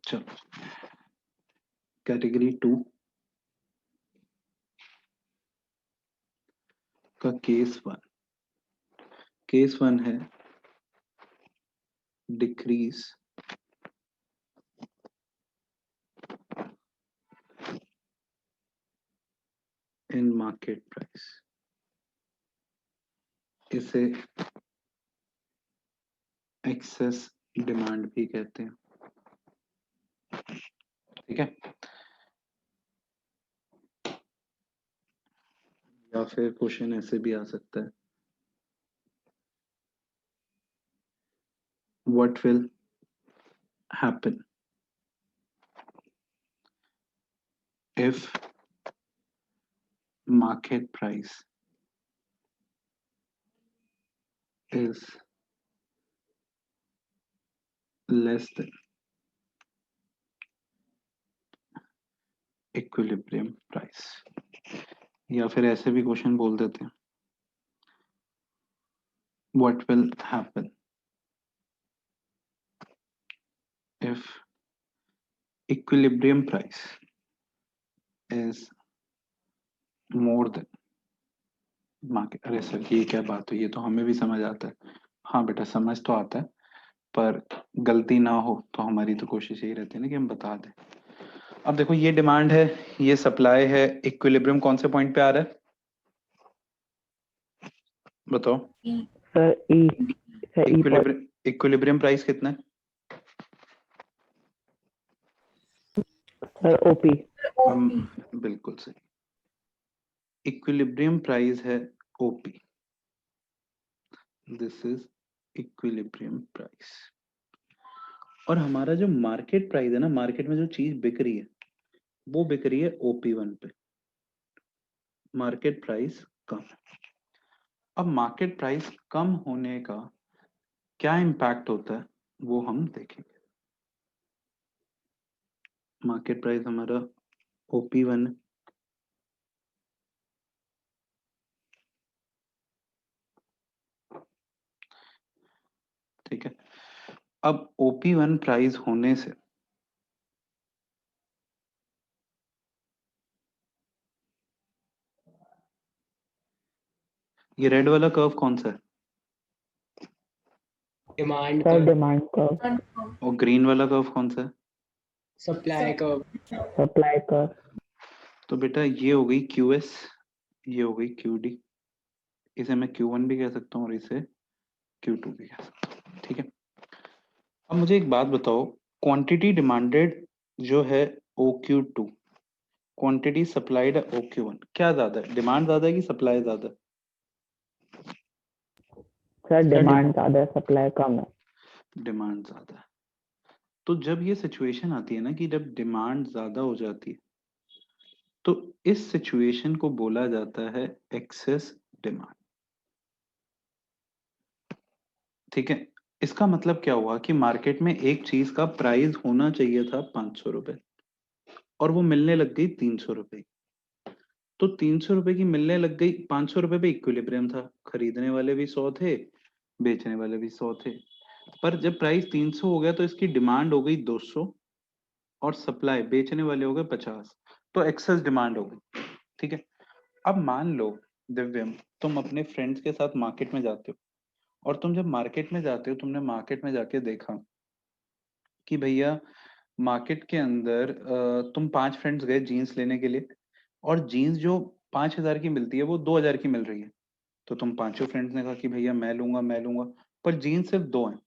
चलो कैटेगरी 2 का केस 1 है डिक्रीज इन मार्केट प्राइस। इसे एक्सेस डिमांड भी कहते हैं। ठीक है, या फिर क्वेश्चन ऐसे भी आ सकता है, what will happen if market price is less than equilibrium price। या फिर ऐसे भी क्वेश्चन बोल देते हैं, what will happen if equilibrium price is more than market। अरे सर ये क्या बात हुई, ये तो हमें भी समझ आता है। हाँ बेटा समझ तो आता है, पर गलती ना हो तो हमारी तो कोशिश यही रहती है ना कि हम बता दें। अब देखो ये डिमांड है, ये सप्लाई है, इक्विलिब्रियम कौन से पॉइंट पे आ रहा है बताओ। सर इक्विलिब्रियम प्राइस कितना है? Sir OP. बिल्कुल सही, इक्विलिब्रियम प्राइस है OP. This is equilibrium price. और हमारा जो मार्केट प्राइस है ना, मार्केट में जो चीज बिक रही है वो बिक रही है OP1 पे, मार्केट प्राइस कम है। अब मार्केट प्राइस कम होने का क्या इम्पैक्ट होता है वो हम देखेंगे। मार्केट प्राइस हमारा OP1 है, ठीक है। अब OP1 प्राइस होने से ये रेड वाला कर्व कौन सा है? Demand sir curve, demand curve. और ग्रीन वाला कर्व कौन सा है? Supply curve. Supply curve. तो बेटा ये हो गई QS, ये हो गई QD, इसे मैं Q1 भी कह सकता हूँ और इसे Q2 भी कह सकता हूँ। ठीक है, अब मुझे एक बात बताओ, क्वांटिटी डिमांडेड जो है OQ2, क्वांटिटी सप्लाइड है OQ1, क्या ज्यादा है? डिमांड ज्यादा है कि सप्लाई ज्यादा है? सर डिमांड ज्यादा है, सप्लाई कम है। डिमांड ज्यादा है। तो जब ये सिचुएशन आती है ना कि जब डिमांड ज्यादा हो जाती है, तो इस सिचुएशन को बोला जाता है एक्सेस डिमांड। ठीक है, इसका मतलब क्या हुआ कि मार्केट में एक चीज का प्राइस होना चाहिए था 500 रुपए और वो मिलने लग गई 300 रुपए। तो 300 रुपए की मिलने लग गई, 500 रुपए पे इक्विलिब्रियम था, खरीदने वाले भी 100 थे, बेचने वाले भी 100 थे। पर जब प्राइस 300 हो गया तो इसकी डिमांड हो गई 200 और सप्लाई बेचने वाले हो गए 50, तो एक्सेस डिमांड हो गई। ठीक है, अब मान लो दिव्यम तुम अपने फ्रेंड्स के साथ मार्केट में जाते हो, और तुम जब मार्केट में जाते हो तुमने मार्केट में जाके देखा कि भैया मार्केट के अंदर तुम 5 फ्रेंड्स गए जीन्स लेने के लिए, और जीन्स जो 5,000 की मिलती है वो 2,000 की मिल रही है। तो तुम पांचों फ्रेंड्स ने कहा कि भैया मैं लूंगा मैं लूंगा, पर जीन्स सिर्फ 2 हैं।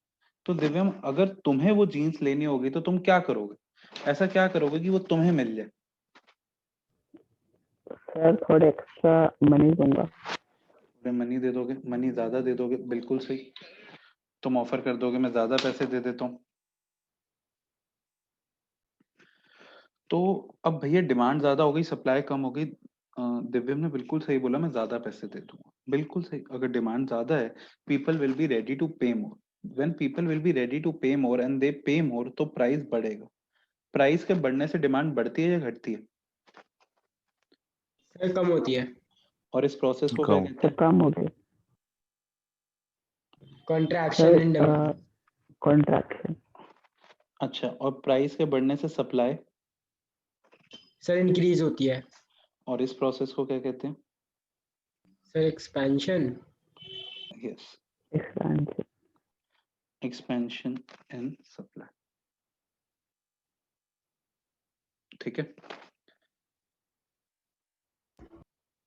तो दिव्यम अगर तुम्हें वो जीन्स लेनी होगी तो तुम क्या करोगे? ऐसा क्या करोगे कि वो तुम्हें मिल जाए? सर थोड़े एक्स्ट्रा मनी दूंगा। मनी दे दोगे, मनी ज्यादा दे दोगे, बिल्कुल सही। तुम ऑफर कर दोगे मैं ज्यादा पैसे दे देता हूँ। तो अब भैया डिमांड ज्यादा हो गई, सप्लाई कम हो गई। दिव्यम ने बिल्कुल सही बोला, मैं ज्यादा पैसे दे दूंगा, बिल्कुल सही। अगर डिमांड ज्यादा है, people will be ready to pay more. When people will be ready to pay more and they पे मोर, तो प्राइस बढ़ेगा। प्राइस के बढ़ने से डिमांड बढ़ती है या घटती है? सर कम होती है। और इस प्रोसेस को क्या कम। कहते सर हैं? कम हो गए। Contraction in demand. कॉन्ट्रैक्शन। अच्छा, और प्राइस के बढ़ने से सप्लाई, सर इंक्रीज होती है। और इस प्रोसेस को क्या कहते हैं? Sir expansion. Yes, expansion, expansion in supply. ठीक है।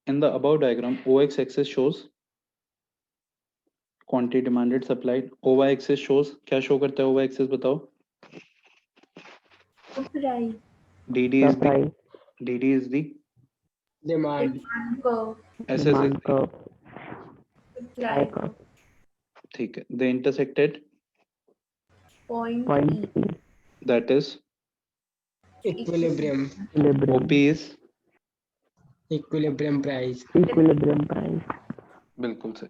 In the above diagram, OX axis shows quantity demanded supplied. OY axis shows, क्या शो करता है OY axis बताओ? Price. DD the is the price, DD is the demand. Curve. SS is demand the, curve, Supply supply curve, ठीक है, they intersected, point point E. E, that is equilibrium. equilibrium, OP is, equilibrium price. equilibrium price, बिल्कुल सही,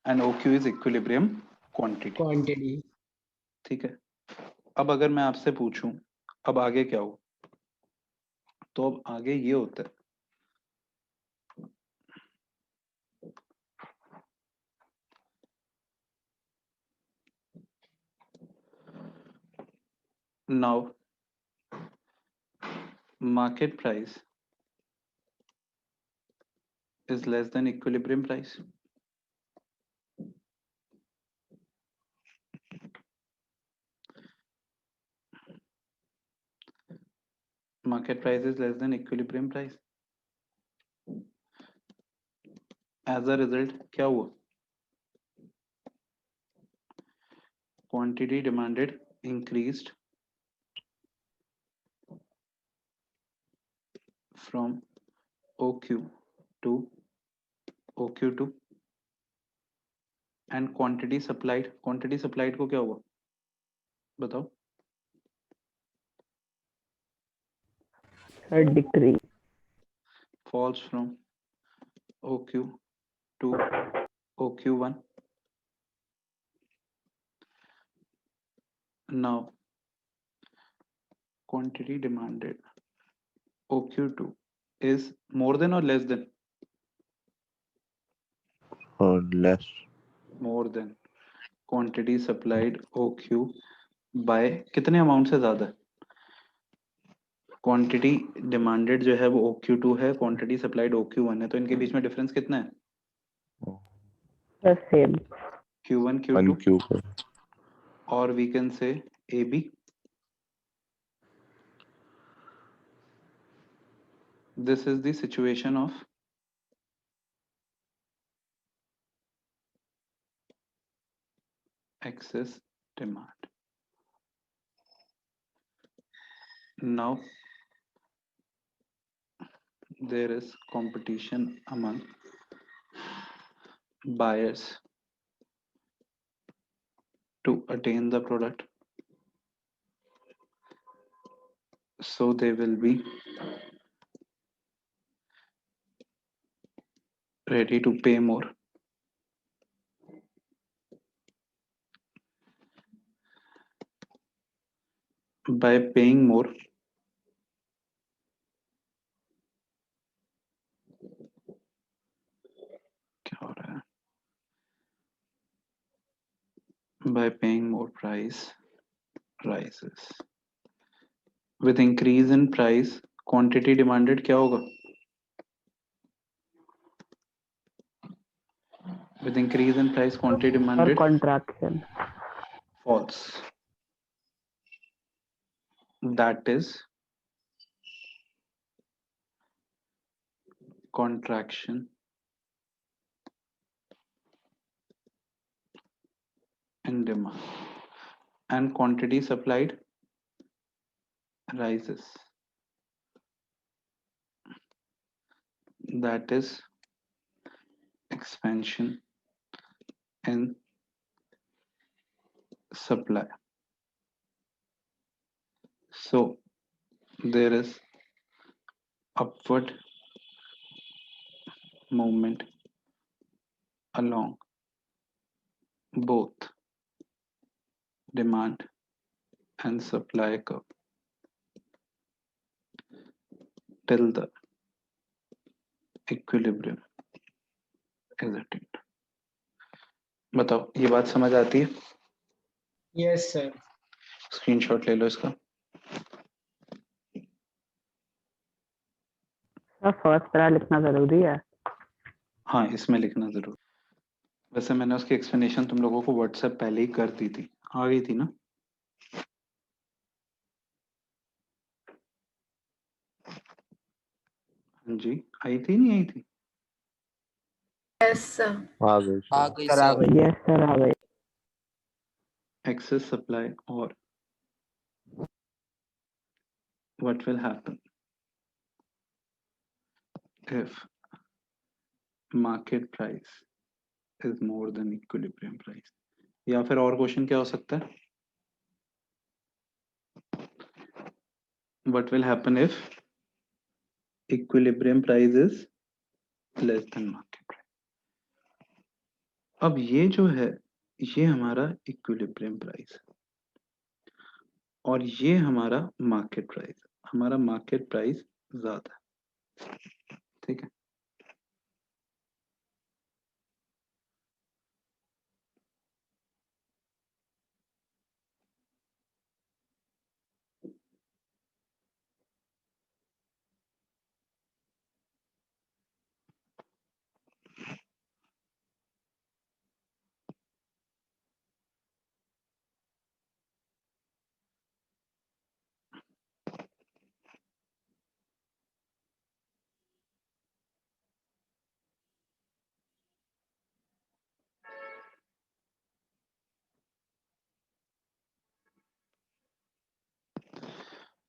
and OQ is equilibrium quantity. Quantity. ठीक है। अब अगर मैं आपसे पूछूं अब आगे क्या हो, तो अब आगे ये होता है, now market price is less than equilibrium price. Market price is less than equilibrium price. As a result, क्या हुआ? Quantity demanded increased from OQ to OQ2 and quantity supplied को क्या हुआ बताओ? a decrease, Falls from OQ to OQ1. Now quantity demanded OQ2 is more than or less than? or less. More than quantity supplied OQ by कितने amount से ज्यादा? Quantity demanded जो है वो OQ2 है, क्वांटिटी सप्लाइड OQ1 है, तो इनके बीच में डिफरेंस कितना है? the same, Q1 1 Q2, Q पर or we can say AB. This is the situation of excess demand. Now there is competition among buyers to attain the product, so they will be ready to pay more. By paying more, क्या हो रहा है? By paying more, price rises. With increase in price, quantity demanded क्या होगा? With increase in price, quantity or demanded contraction, falls. That is contraction in demand, and quantity supplied rises. That is expansion in supply. So there is upward movement along both demand and supply curve till the equilibrium is attained. बताओ, ये बात समझ आती है? Yes sir. Screenshot ले लो इसका। Sir first para लिखना जरूरी है? हाँ, इसमें लिखना जरूर। वैसे मैंने उसकी एक्सप्लेनेशन तुम लोगों को व्हाट्सएप पहले ही कर दी थी, आ गई थी ना? हाँ जी, आई थी नहीं आई थी? Yes, sir. आ गई आ सर। गई सर आ सर। गई। यस सर आ गए। Excess supply, or what will happen if market price is more than equilibrium price? या फिर और क्वेश्चन क्या हो सकता है? What will happen if equilibrium price is less than market price? अब ये जो है, ये हमारा इक्विलिब्रियम प्राइस और ये हमारा मार्केट प्राइस। हमारा मार्केट प्राइस ज्यादा है, ठीक है?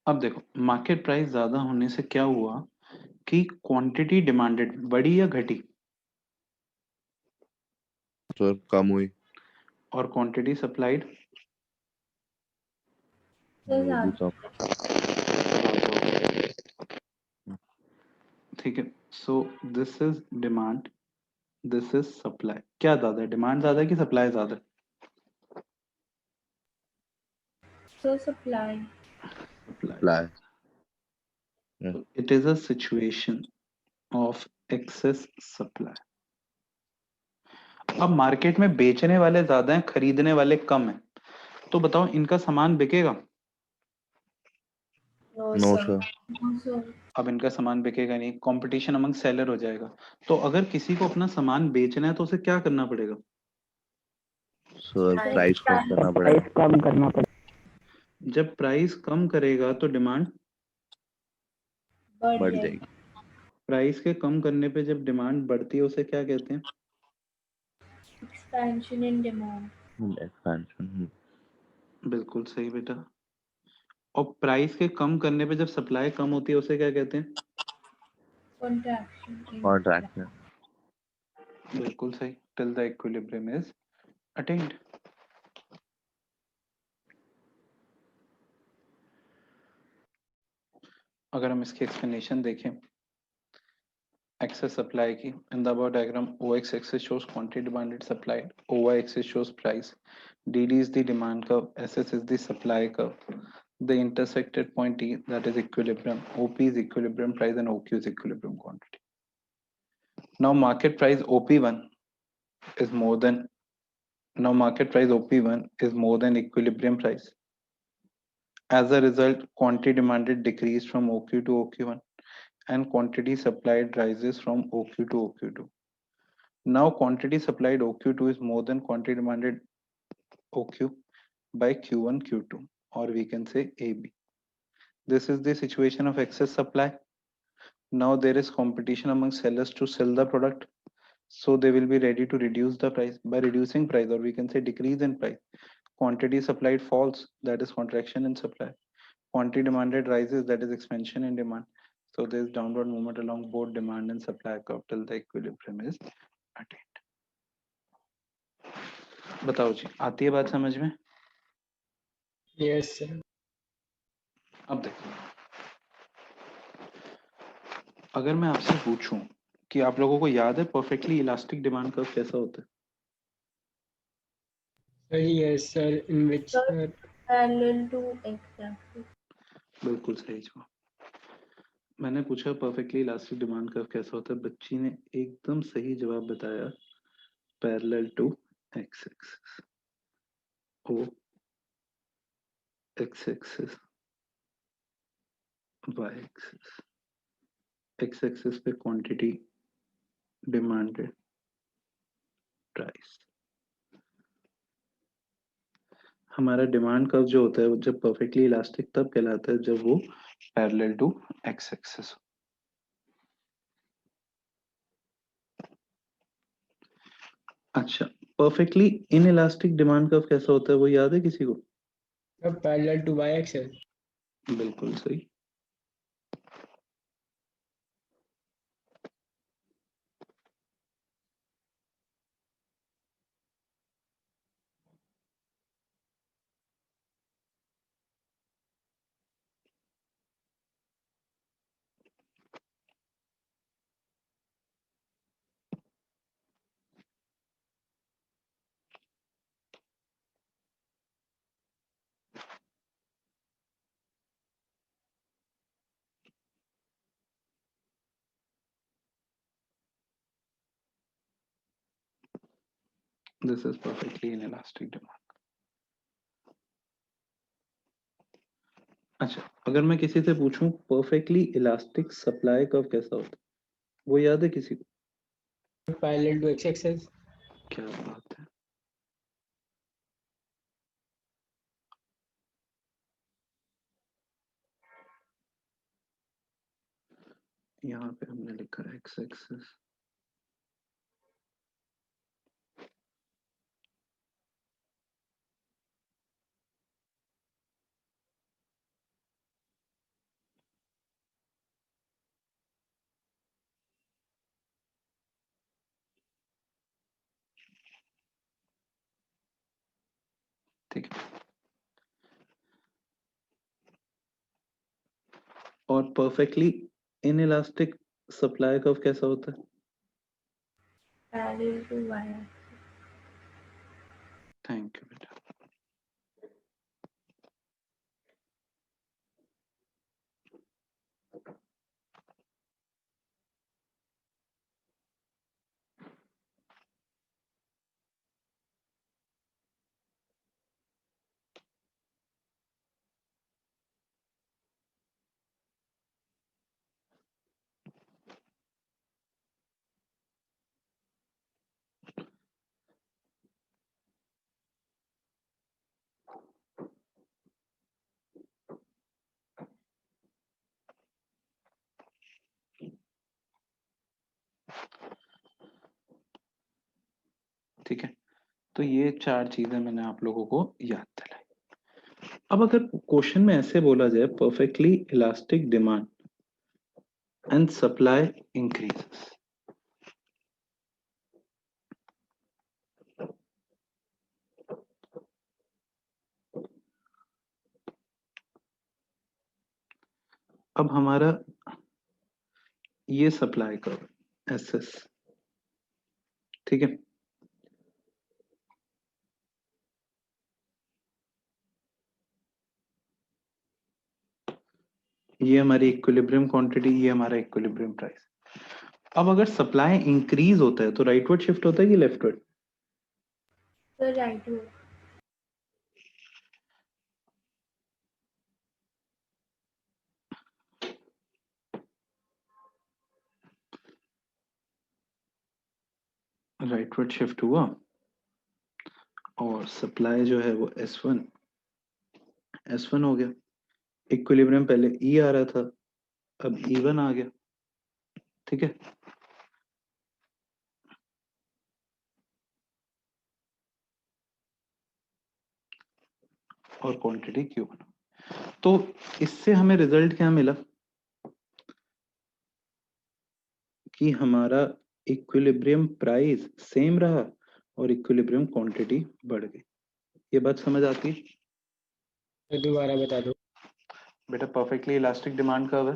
अब देखो, मार्केट प्राइस ज्यादा होने से क्या हुआ कि क्वांटिटी डिमांडेड बढ़ी या घटी? सर कम हुई। और क्वांटिटी सप्लाइड? So वो भी that. कम। ठीक है, so this is demand, this is supply. क्या ज्यादा है, डिमांड ज्यादा है कि सप्लाई ज्यादा है? So supply. Supply. It is a situation of excess supply. अब मार्केट में बेचने वाले ज्यादा हैं, खरीदने वाले कम हैं, तो बताओ इनका सामान बिकेगा? No, no sir. Sir. No, sir. अब इनका सामान बिकेगा नहीं, कंपटीशन अमंग सेलर हो जाएगा। तो अगर किसी को अपना सामान बेचना है तो उसे क्या करना पड़ेगा? Sir Price. प्राइस कम करना प्राइस पड़ेगा। कम करना पड़ेगा। जब प्राइस कम करेगा तो डिमांड बढ़ बढ़ जाएगी. जाएगी। प्राइस के कम करने पे जब डिमांड बढ़ती है उसे क्या कहते हैं? Expansion in demand. एक्सपेंशन। बिल्कुल सही बेटा। और प्राइस के कम करने पे जब सप्लाई कम होती है उसे क्या कहते हैं? Contraction in. कॉन्ट्रैक्शन। बिल्कुल सही, till the equilibrium is attend. अगर हम इसकी एक्सप्लेनेशन देखें एक्सेस सप्लाई की, in the above diagram OX axis shows quantity demanded supplied, OY axis shows price, DD is the demand curve, SS is the supply curve. The intersected point E, that is equilibrium. OP is equilibrium price and OQ is equilibrium quantity. Now market price OP1 is more than market price OP1 is more than equilibrium price. As a result, quantity demanded decreased from OQ to OQ1 and quantity supplied rises from OQ to OQ2. Now quantity supplied OQ2 is more than quantity demanded OQ by Q1, Q2, or we can say AB. This is the situation of excess supply. Now there is competition among sellers to sell the product. So they will be ready to reduce the price. By reducing price, or we can say decrease in price, quantity supplied falls, that is contraction in supply. Quantity demanded rises, that is expansion in demand. So there is downward movement along both demand and supply curve till the equilibrium is attained. बताओ जी, आती है बात समझ में? Yes sir. अब देखो, अगर मैं आपसे पूछूं कि आप लोगों को याद है परफेक्टली इलास्टिक डिमांड कर्व कैसा होता है? Sir yes sir, in which sir Parallel to x-axis. बिल्कुल सही जवाब। मैंने पूछा परफेक्टली इलास्टिक डिमांड कर्व कैसा होता है, बच्ची ने एकदम सही जवाब बताया, पैरेलल टू एक्स एक्सिस। ओ x axis, y axis, x axis पे क्वांटिटी, डिमांडेड, प्राइस। हमारा डिमांड कर्व जो होता है वो जब परफेक्टली इलास्टिक तब कहलाता है जब वो पैरेलल टू x एक्सिस। अच्छा, परफेक्टली इनइलास्टिक डिमांड कर्व कैसा होता है वो याद है किसी को? Parallel to Y axis. बिल्कुल सही। This is perfectly inelastic demand. अच्छा, अगर मैं किसी से पूछूं परफेक्टली इलास्टिक सप्लाई कर्व कैसा होता है, वो याद है किसी को? Parallel to X axis. क्या बात है। यहाँ पे हमने लिखा है एक्स एक्सिस, ठीक है। और परफेक्टली इनइलास्टिक सप्लाई कर्व कैसा होता है? Parallel to Y axis. Thank you बेटा। ठीक है, तो ये चार चीजें मैंने आप लोगों को याद दिलाई। अब अगर क्वेश्चन में ऐसे बोला जाए perfectly elastic demand and supply increases, अब हमारा ये सप्लाई कर्व एस एस, ठीक है, ये हमारी इक्विलिब्रियम क्वांटिटी, ये हमारा इक्विलिब्रियम प्राइस। अब अगर सप्लाई इंक्रीज होता है तो राइटवर्ड शिफ्ट होता है कि leftward? Sir rightward. Rightward shift हुआ और सप्लाई जो है वो S1 हो गया। इक्विलिब्रियम पहले E आ रहा था, अब E1 आ गया, ठीक है। और क्वांटिटी Q1, तो इससे हमें रिजल्ट क्या मिला कि हमारा इक्विलिब्रियम प्राइस सेम रहा और इक्विलिब्रियम क्वांटिटी बढ़ गई। ये बात समझ आती है? तो दोबारा बता दो। बेटा परफेक्टली इलास्टिक डिमांड कर्व है,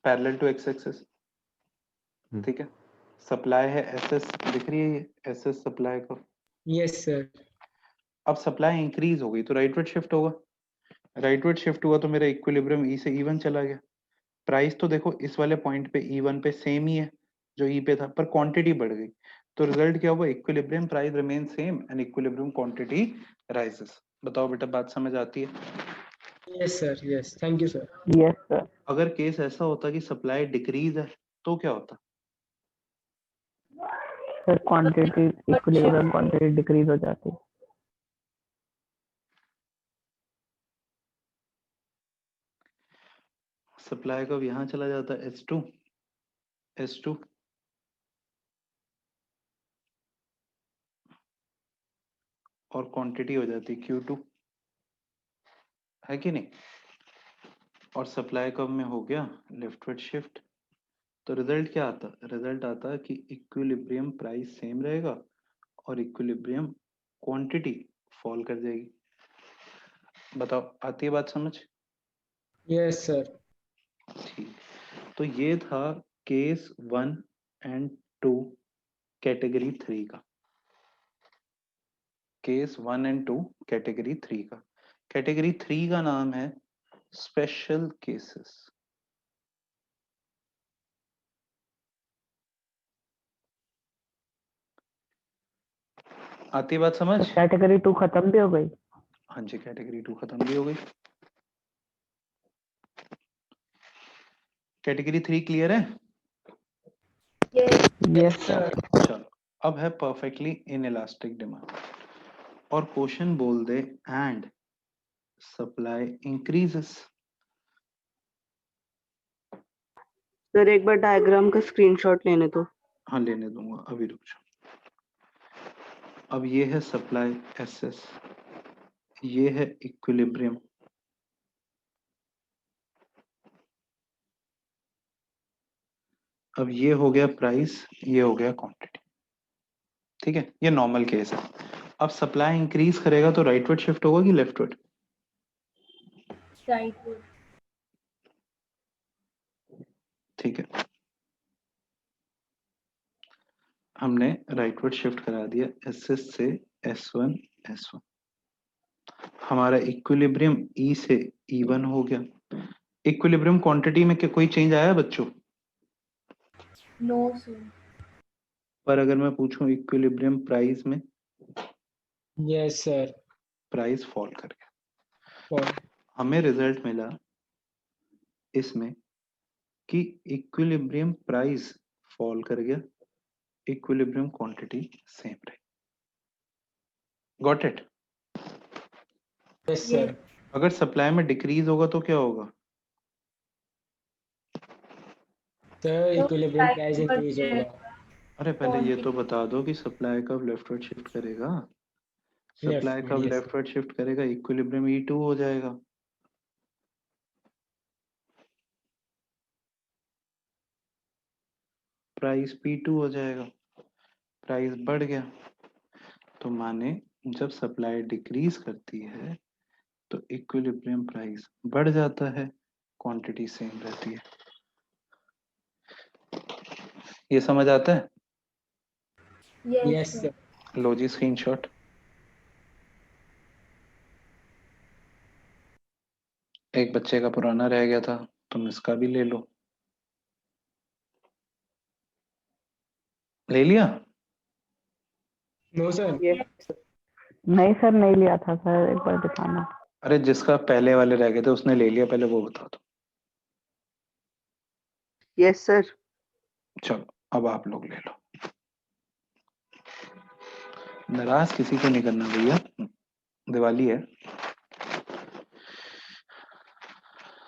पैरेलल टू एक्स एक्सिस, ठीक है। सप्लाई है एसएस, दिख रही है ये SS supply curve. Yes sir. अब सप्लाई इंक्रीज हो गई तो राइटवर्ड शिफ्ट होगा, राइटवर्ड शिफ्ट हुआ तो मेरा इक्विलिब्रियम ई से E1 चला गया। प्राइस तो देखो इस वाले पॉइंट पे E1 पे सेम ही है जो E पे था, पर क्वांटिटी बढ़ गई, तो रिजल्ट क्या हुआ? Equilibrium price remain same and equilibrium quantity rises. बताओ बेटा, बात समझ आती है? Yes, sir. Yes. Thank you, sir. Yes sir. अगर केस ऐसा होता कि सप्लाई डिक्रीज है तो क्या होता? Sir quantity equilibrium quantity decrease हो जाती। सप्लाई कब यहाँ चला जाता है S2 और क्वांटिटी हो जाती Q2, है कि नहीं? और सप्लाई कब में हो गया लेफ्टवर्ड शिफ्ट, तो रिजल्ट क्या आता? रिजल्ट आता कि इक्विलिब्रियम प्राइस सेम रहेगा और इक्विलिब्रियम क्वांटिटी फॉल कर जाएगी। बताओ, आती है बात समझ? Yes, sir. ठीक, तो ये था केस 1 एंड 2 कैटेगरी 3 का। केस 1 एंड 2 कैटेगरी 3 का। कैटेगरी 3 का नाम है स्पेशल केसेस। आती बात समझ? कैटेगरी 2 खत्म भी हो गई। हाँ जी, कैटेगरी 2 खत्म भी हो गई। कैटेगरी 3 क्लियर है? Yes. Yes Sir. सर। चलो, अब है परफेक्टली इनइलास्टिक डिमांड और क्वेश्चन बोल दे एंड सप्लाई इंक्रीजेस। सर एक बार डायग्राम का स्क्रीनशॉट लेने दो। हाँ लेने दूंगा, अभी रुक जाओ। अब ये है सप्लाई SS, ये है इक्विलिब्रियम, अब ये हो गया प्राइस, ये हो गया क्वांटिटी। ठीक है, ये नॉर्मल केस है। अब सप्लाई इंक्रीज करेगा तो राइटवर्ड शिफ्ट होगा कि लेफ्टवर्ड? Rightward. ठीक है, हमने राइटवर्ड शिफ्ट करा दिया SS से S1 S1। हमारा इक्विलिब्रियम E से E1 हो गया। इक्विलिब्रियम क्वांटिटी में क्या कोई चेंज आया बच्चों? No, sir. पर अगर मैं पूछूं इक्विलिब्रियम प्राइस में, Yes, sir. प्राइस फॉल कर गया। For हमें रिजल्ट मिला इसमें कि इक्विलिब्रियम प्राइस फॉल कर गया, इक्विलिब्रियम क्वांटिटी सेम रही। Got it? yes, sir. अगर सप्लाई में डिक्रीज होगा तो क्या होगा? Sir, So, equilibrium price rightward increase shift. होगा। अरे पहले ये तो Quantity. बता दो कि सप्लाई कब लेफ्टवर्ड शिफ्ट करेगा। सप्लाई Leftward, कब yes. लेफ्टवर्ड शिफ्ट करेगा? इक्विलिब्रियम E2 हो जाएगा। प्राइस P2 हो जाएगा। प्राइस बढ़ गया तो माने जब सप्लाई डिक्रीज करती है तो इक्विलिब्रियम प्राइस बढ़ जाता है, क्वांटिटी सेम रहती है। ये समझ आता है? Yes, Yes, sir. sir. लो जी स्क्रीनशॉट। एक बच्चे का पुराना रह गया था, तुम इसका भी ले लो। ले लिया? No, sir. यस नहीं सर, नहीं लिया था सर, एक बार दिखाना। अरे जिसका पहले वाले रह गए थे उसने ले लिया, पहले वो बता दो। Yes sir. चलो अब आप लोग ले लो। नाराज किसी को नहीं करना भैया, दिवाली है।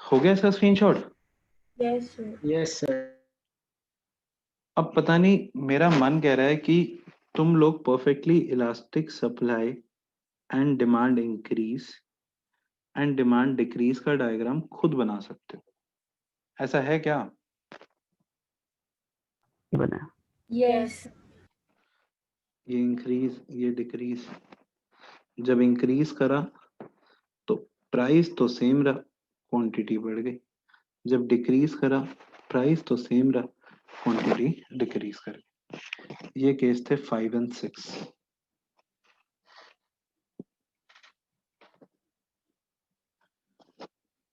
हो गया इसका screenshot? Yes, sir. Yes, sir. अब पता नहीं मेरा मन कह रहा है कि तुम लोग perfectly elastic supply and demand increase and demand decrease का डायग्राम खुद बना सकते हो। ऐसा है क्या? बना। Yes. ये इंक्रीज, ये डिक्रीज, जब इंक्रीज करा तो प्राइस तो सेम रहा, क्वांटिटी बढ़ गई। जब डिक्रीज करा प्राइस तो सेम रहा, क्वांटिटी डिक्रीज कर गई। ये केस थे 5 एंड 6।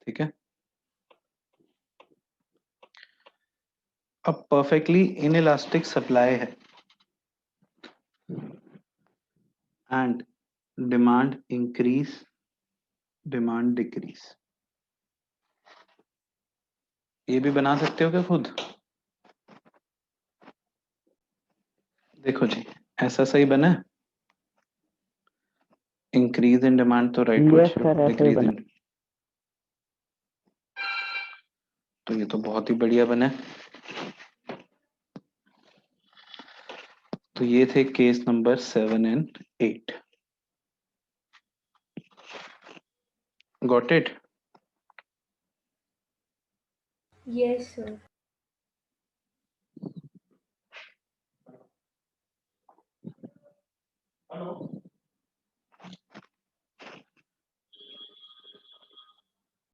ठीक है, अब परफेक्टली इनइलास्टिक सप्लाई है and demand increase, demand decrease. ये भी बना सकते हो क्या खुद? देखो जी, ऐसा सही बना है? इंक्रीज इन डिमांड तो राइट Yes, कुछ sir, ऐसे ही डिक्रीज बना। इन, तो ये तो बहुत ही बढ़िया बना है। तो ये थे case number 7 and 8। Got it? Yes, sir. Hello.